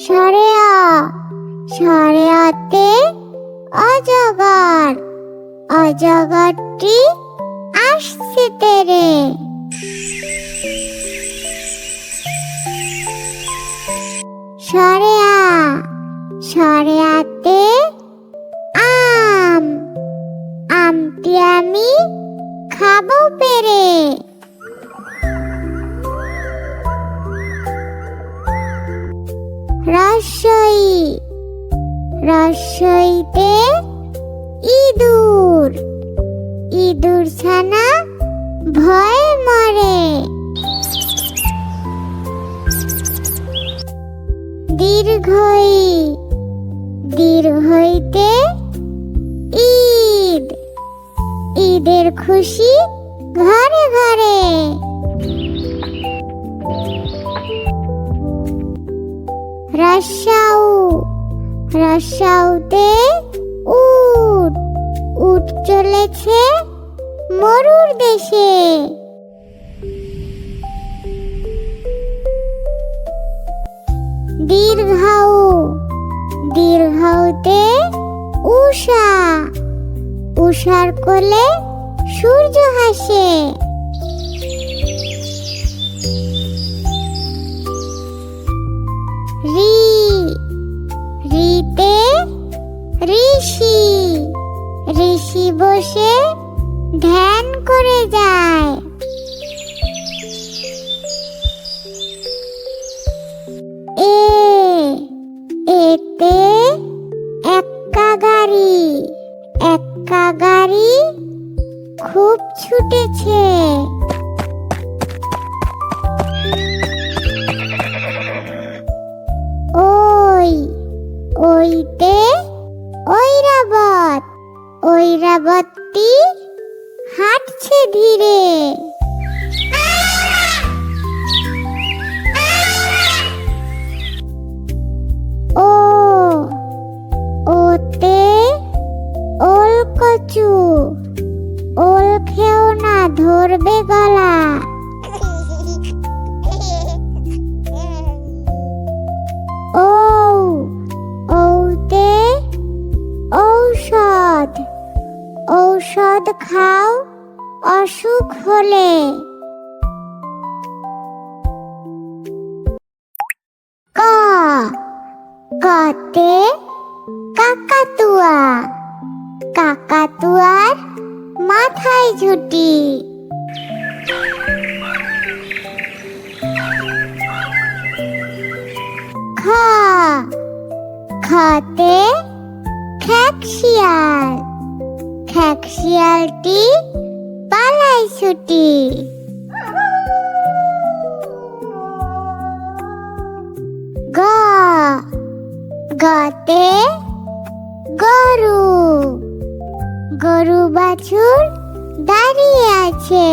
সারে আ, সারে আতে অজগর, অজগরটি আসছে তেরে। সারে আ, সারে আতে আম, আমটি আমি খাবো পেরে। রসই, রসইতে ইঁদুর, ইঁদুর ছানা ভয়ে মরে। দীর্ঘই, দীর্ঘইতে ঈদ, ঈদের খুশি ঘরে ঘরে। রসাউ, রসাউতে উট, উট চলেছে মরুর দেশে। দীর্ঘাউ, দীর্ঘাউতে উষা, উষার কোলে সূর্য হাসে। রি, রিতে ঋষি, ঋষি বসে ধ্যান করে যায়। এ, এতে এক্কা গাড়ি, এক্কা গাড়ি খুব ছুটেছে। ওই, ওইতে ঐরাবত, ঐরাবতটি হাঁটছে ধীরে। ও, ওতে ওলকচু, ওল খেও না ধরবে গলা। ও, ওতে ঔষধ, ঔষধ খাও অসুখ হলে। ক, কতে কাকাতুয়া, কাকাতুয়ার মাথায় ঝুঁটি। খ, খতে খেকশিয়াল, খেকশিয়ালটি পালায় ছুটি। গ, গতে গরু, গরু বাছুর দাঁড়িয়ে আছে।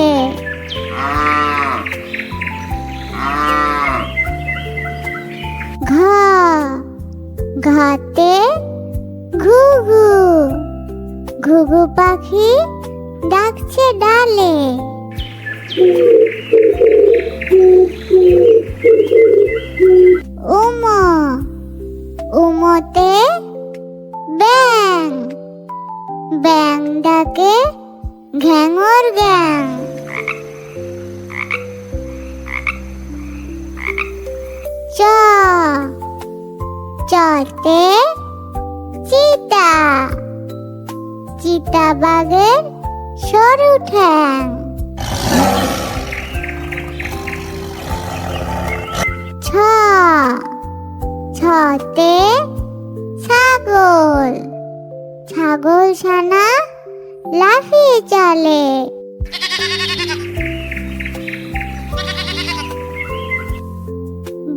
ঘ, ঘতে ঘুঘু, ঘুঘু পাখি ডাকছে ডালে। উম, উমতে ব্যাং, ব্যাং ডাকে ঘ্যাঙর গ্যাং। চ, চতে চিতা, চিতাবাঘের সরু ঠ্যাং। ছ, ছতে ছাগল, ছাগল ছানা লাফিয়ে চলে।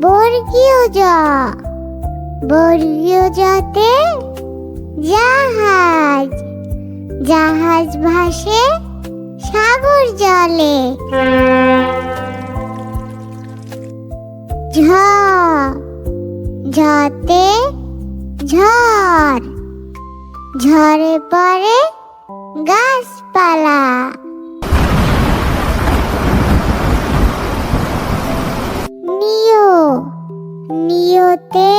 বর্গীয় জ, বর্গীয় জতে জাহাজ, জাহাজ ভাসে সাগর জলে। ঝ, ঝতে ঝড়, ঝড়ে পড়ে গাছপালা। নিয়, নিয় তে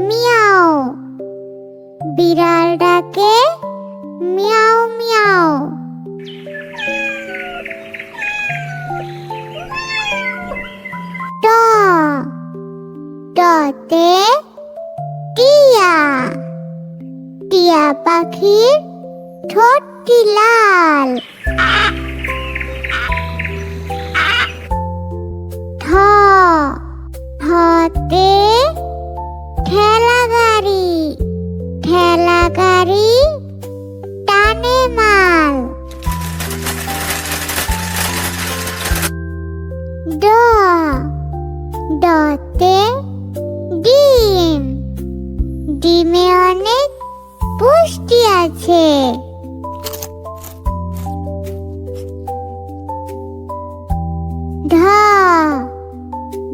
মিয়াও, বিড়াল ডাকে মিয়াও মিয়াও। ট টতে টিয়া, টিয়া পাখির ঠোঁটটি লাল। ঠ ঠতে ঠেলা গাড়ি, ঠেলা গাড়ি টানে মাল। ড ডতে ডিম, ডিমে অনেক পুষ্টি আছে। ঢ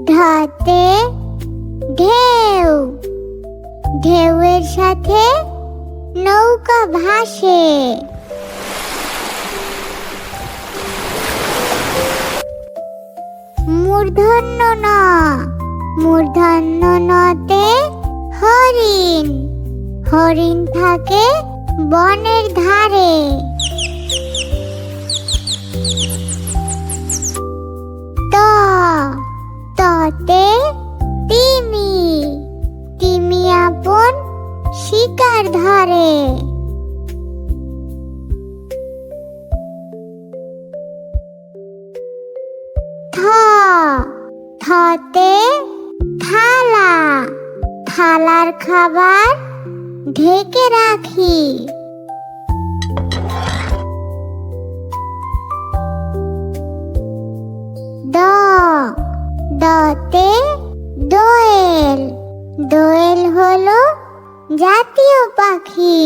ঢতে ঢেউ, ঢেউয়ের সাথে নৌকা ভাসে। মূর্ধন্য ন, মূর্ধন্য নতে হরিণ, হরিণ থাকে বনের ধারে। ত ততে তিমি, তিমি আপন শিকার ধরে। থ থতে থালা, থালার খাবার ঢেকে রাখি। দ দতে দোয়েল, দোয়েল হলো জাতীয় পাখি।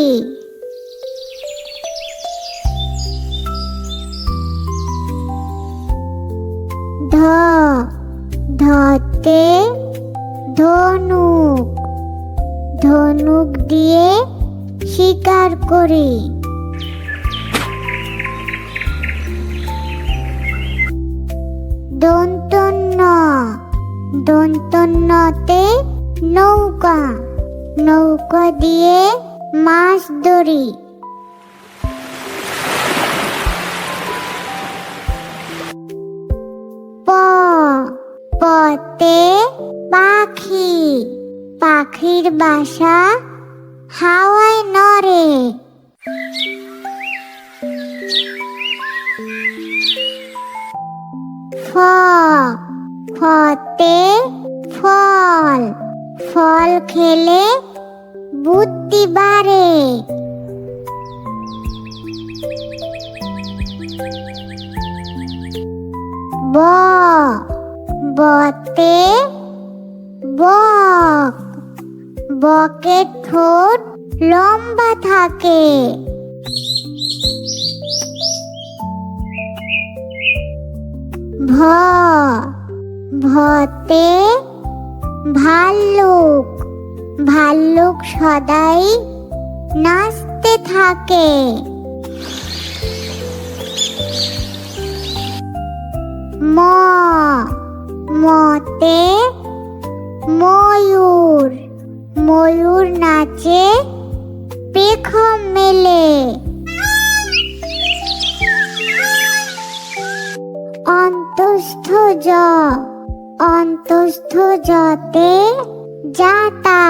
ধ ধতে ধনুক, ধনুক দিয়ে শিকার করি। দন্তন্য, দন্তন্যতে নৌকা, নৌকা দিয়ে মাছ ধরি। প পতে পাখি, পাখির বাসা হাওয়ায় নড়ে। ফ ফতে ফল, ফল খেলে বুদ্ধি বাড়ে। ব বতে বক, বকের ঠোঁট লম্বা থাকে। ভ ভতে ভাল্লুক, ভাল্লুক সদাই নাচতে থাকে। ম মতে ময়ূর, ময়ূর নাচে পেখম মেলে। অন্তস্থ জ, অন্তস্থ জতে জাতা,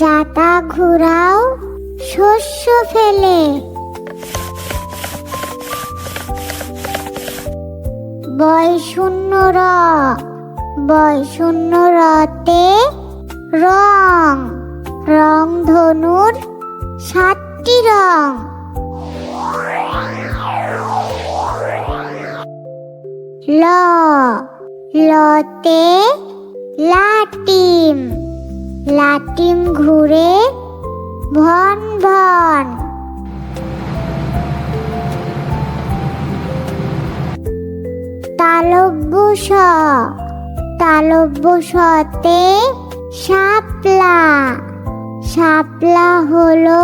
জাতা ঘুরাও শস্য ফেলে। বয় শূন্য র, বয় শূন্য রতে রং, রং ধনুর 7টি রং। ল লতে লাটিম, লাটিম ঘুরে ভন ভন। তালব্য স, তালব্য সতে শাপলা, শাপলা হলো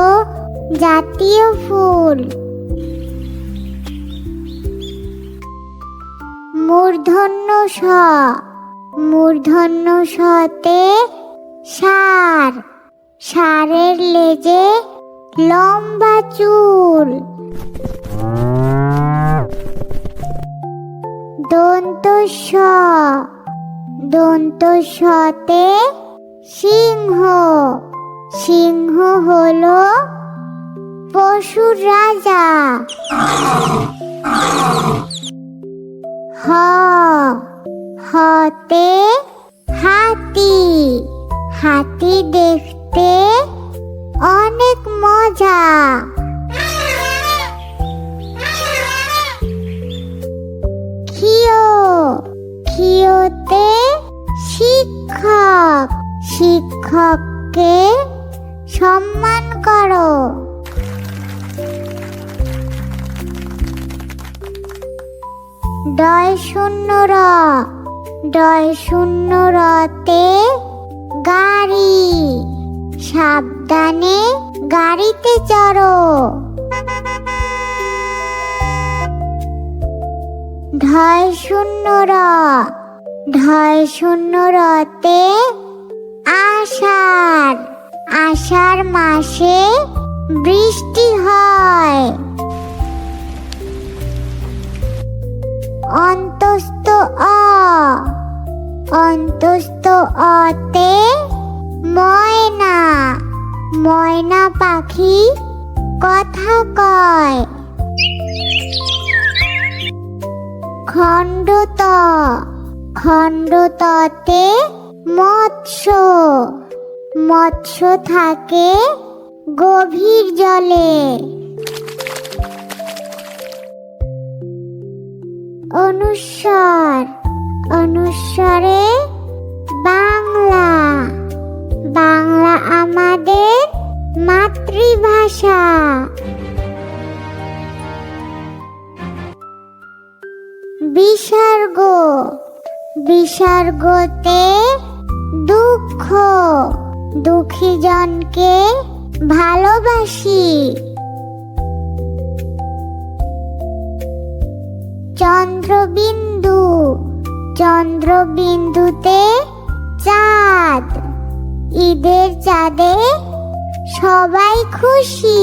জাতীয় ফুল। মূর্ধন্য স, মূর্ধন্য সতে ষাঁড়, ষাঁড়ের লেজে লম্বা চুল। দন্ত স, দন্ত সতে সিংহ, সিংহ হলো পশুর রাজা। হ, হতে হাতি, হাতি দেখতে অনেক মজা। খিও, খিওতে শিক্ষক, শিক্ষককে সম্মান করো। ডয় শূন্য র, ডয় শূন্য রতে গাড়ি, সাবধানে গাড়িতে চড়ো। ঢয় শূন্য র, ঢয় শূন্য রতে আষাঢ়, আষাঢ় মাসে বৃষ্টি হয়। অন্তস্থ অ, অন্তস্থ অতে ময়না, ময়না পাখি কথা কয়। খণ্ডত, খণ্ডততে মৎস্য, মৎস্য থাকে গভীর জলে। অনুস্বর, অনুস্বরে বাংলা, বাংলা আমাদের মাতৃভাষা। বিসর্গ, বিসর্গতে দুঃখ, দুঃখী জনকে ভালোবাসি। চন্দ্রবিন্দু, চন্দ্রবিন্দুতে চাঁদ, ঈদের চাঁদে সবাই খুশি।